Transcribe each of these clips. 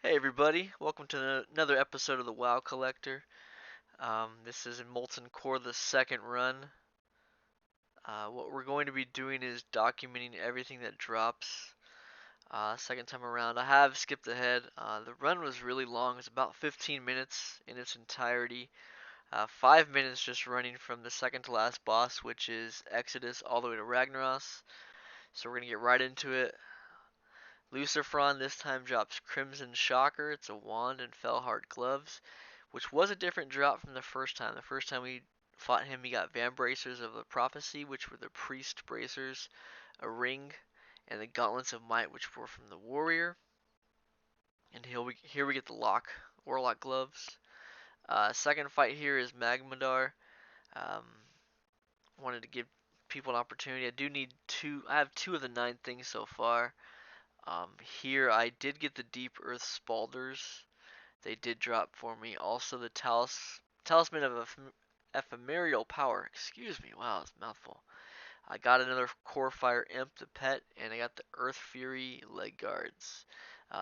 Hey everybody, welcome to another episode of the WoW Collector. This is in Molten Core, the second run. What we're going to be doing is documenting everything that drops second time around. I have skipped ahead. The run was really long. It's about 15 minutes in its entirety. 5 minutes just running from the second to last boss, which is Exectus, all the way to Ragnaros. So we're going to get right into it. Lucifron this time drops Crimson Shocker. It's a wand and Fellheart gloves, which was a different drop from the first time. The first time we fought him, he got Van Bracers of the Prophecy, which were the Priest Bracers, a ring, and the Gauntlets of Might, which were from the Warrior. And here we get the Warlock gloves. Second fight here is Magmadar. Um, Wanted to give people an opportunity. I do need two. I have two of the 9 things so far. Here I did get the Deep Earth Spalders. They did drop for me. Also the Talisman of Ephemeral Power. Excuse me. Wow, it's a mouthful. I got another Core Fire Imp, the pet, and I got the Earth Fury leg guards.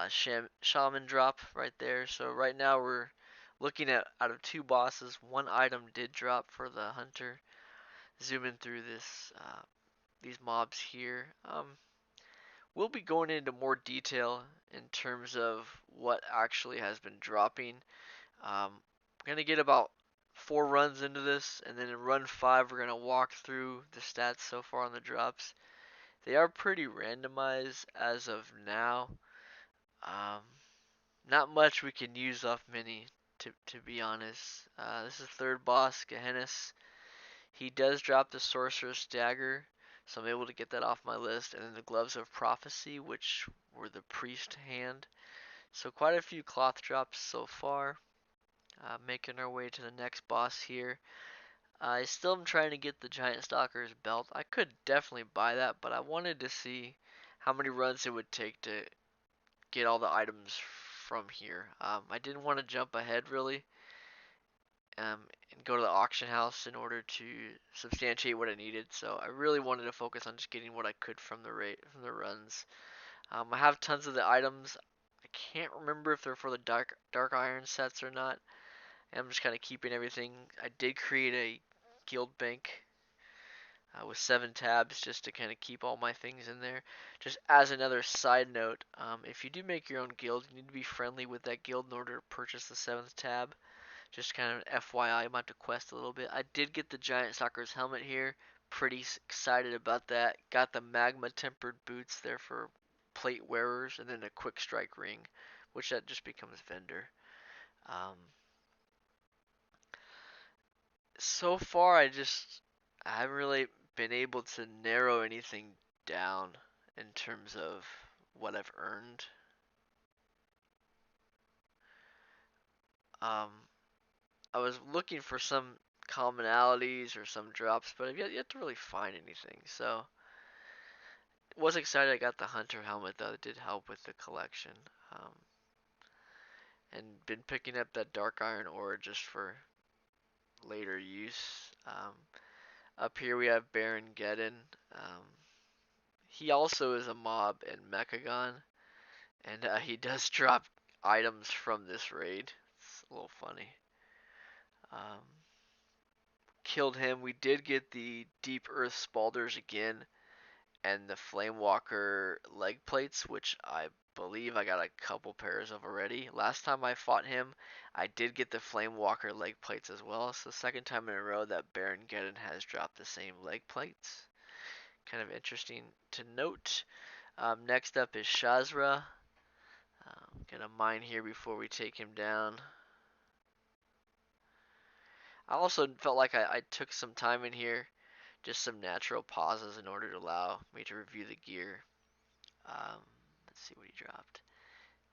Shaman drop right there. So right now we're looking at out of 2 bosses, 1 item did drop for the hunter. Zooming through these mobs here. We'll be going into more detail in terms of what actually has been dropping. We're going to get about 4 runs into this, and then in run 5 we're going to walk through the stats so far on the drops. They are pretty randomized as of now. Um, Not much we can use off mini, to be honest. This is third boss, Gehennas. He does drop the Sorcerous Dagger, so I'm able to get that off my list. And then the Gloves of Prophecy, which were the Priest hand. So quite a few cloth drops so far. Making our way to the next boss here. I still am trying to get the Giantstalker's belt. I could definitely buy that, but I wanted to see how many runs it would take to get all the items from here. I didn't want to jump ahead really, and go to the auction house in order to substantiate what I needed. So I really wanted to focus on just getting what I could from the runs. I have tons of the items. I can't remember if they're for the dark iron sets or not. I'm just kind of keeping everything. I did create a guild bank with 7 tabs just to kind of keep all my things in there. Just as another side note, if you do make your own guild, you need to be friendly with that guild in order to purchase the 7th tab. Just kind of an FYI, you might have to quest a little bit. I did get the Giantstalker's helmet here. Pretty excited about that. Got the magma tempered boots there for plate wearers, and then a quick strike ring, which that just becomes vendor. Um, so far, I haven't really been able to narrow anything down in terms of what I've earned. Um, I was looking for some commonalities or some drops, but I've yet to really find anything. So was excited I got the Hunter helmet though. It did help with the collection. Um, and been picking up that Dark Iron ore just for later use. Up here we have Baron Geddon. He also is a mob in Mechagon, and he does drop items from this raid. It's a little funny. Um, Killed him. We did get the Deep Earth Spalders again, and the Flamewalker leg plates, which I believe I got a couple pairs of already. Last time I fought him, I did get the Flamewalker leg plates as well. So second time in a row that Baron Geddon has dropped the same leg plates. Kind of interesting to note. Next up is Shazzrah. Gonna mine here before we take him down. I also felt like I took some time in here, just some natural pauses in order to allow me to review the gear. Let's see what he dropped.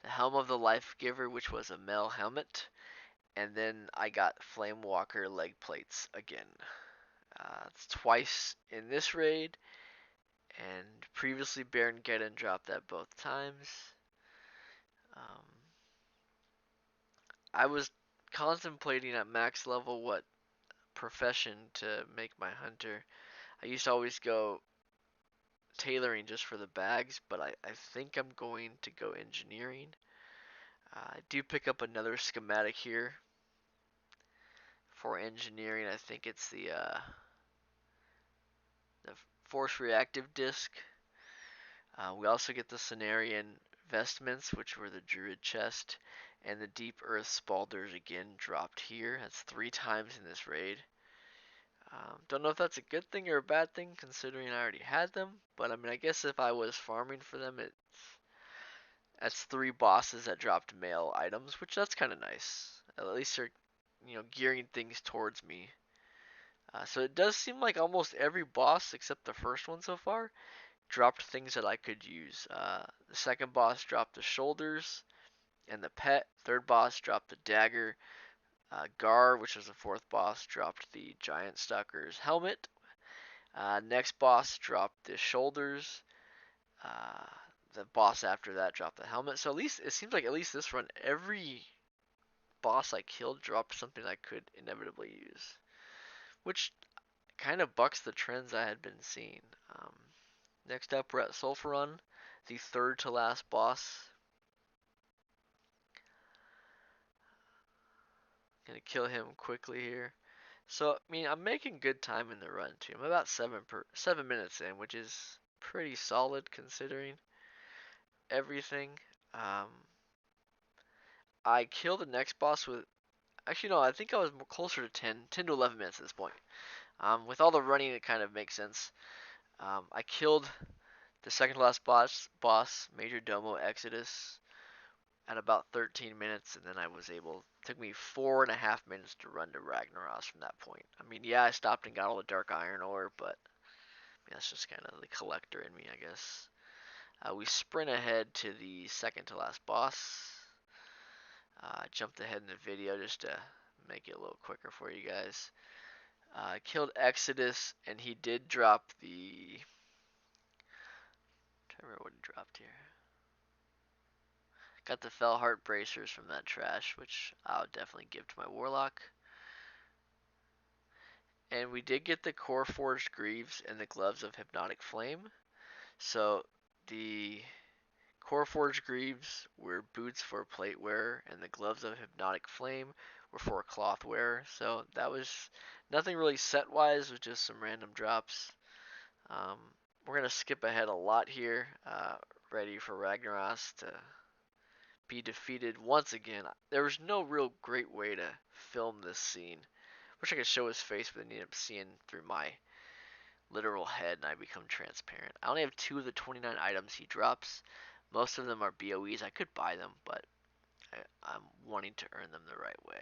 The Helm of the Lifegiver, which was a Mel helmet, and then I got Flamewalker leg plates again. It's twice in this raid, and previously Baron Geddon dropped that both times. Um, I was contemplating at max level what profession to make my hunter. I used to always go tailoring just for the bags, but I think I'm going to go engineering. I do pick up another schematic here for engineering. I think it's the Force Reactive disc. We also get the Cenarian vestments, which were the Druid chest, and the Deep Earth Spalders again dropped here. That's 3 times in this raid. Don't know if that's a good thing or a bad thing, considering I already had them. But I mean, I guess if I was farming for them, that's 3 bosses that dropped male items, which that's kind of nice. At least they're, gearing things towards me. So it does seem like almost every boss except the first one so far dropped things that I could use. The second boss dropped the shoulders and the pet. Third boss dropped the dagger. Garr, which was the fourth boss, dropped the Giantstalker's helmet. Next boss dropped the shoulders. Uh, the boss after that dropped the helmet. So at least it seems like at least this run, every boss I killed dropped something I could inevitably use, which kind of bucks the trends I had been seeing. Next up, we're at Sulfuron, the third to last boss. Gonna kill him quickly here. So, I mean, I'm making good time in the run too. I'm about 7 minutes in, which is pretty solid considering everything. Um, I killed the next boss with, actually no, I think I was closer to 10 to 11 minutes at this point. With all the running, it kind of makes sense. I killed the second to last boss, Majordomo Exectus, at about 13 minutes, and then I was able. It took me 4.5 minutes to run to Ragnaros from that point. I mean, yeah, I stopped and got all the dark iron ore, but that's just kind of the collector in me, I guess. We sprint ahead to the second to last boss. Jumped ahead in the video just to make it a little quicker for you guys. Killed Exectus, and he did drop the. I'm trying to remember what he dropped here. Got the Fell Heart bracers from that trash, which I'll definitely give to my Warlock. And we did get the Core Forged Greaves and the Gloves of Hypnotic Flame. So the Core Forged Greaves were boots for plate wearer, and the Gloves of Hypnotic Flame were for cloth wearer. So that was nothing really set wise, with just some random drops. We're going to skip ahead a lot here, ready for Ragnaros to be defeated once again. There was no real great way to film this scene. Wish I could show his face, but I ended up seeing through my literal head and I become transparent. I only have 2 of the 29 items he drops. Most of them are BOEs. I could buy them, but I'm wanting to earn them the right way.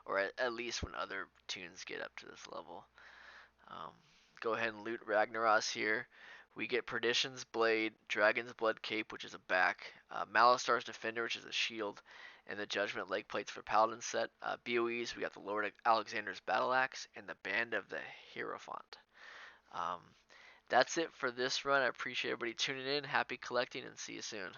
Or at least when other tunes get up to this level. Go ahead and loot Ragnaros here. We get Perdition's Blade, Dragon's Blood Cape, which is a back, Malistar's Defender, which is a shield, and the Judgment Leg Plates for Paladin set. BOEs, we got the Lord Alexander's Battle Axe and the Band of the Hierophant. That's it for this run. I appreciate everybody tuning in. Happy collecting, and see you soon.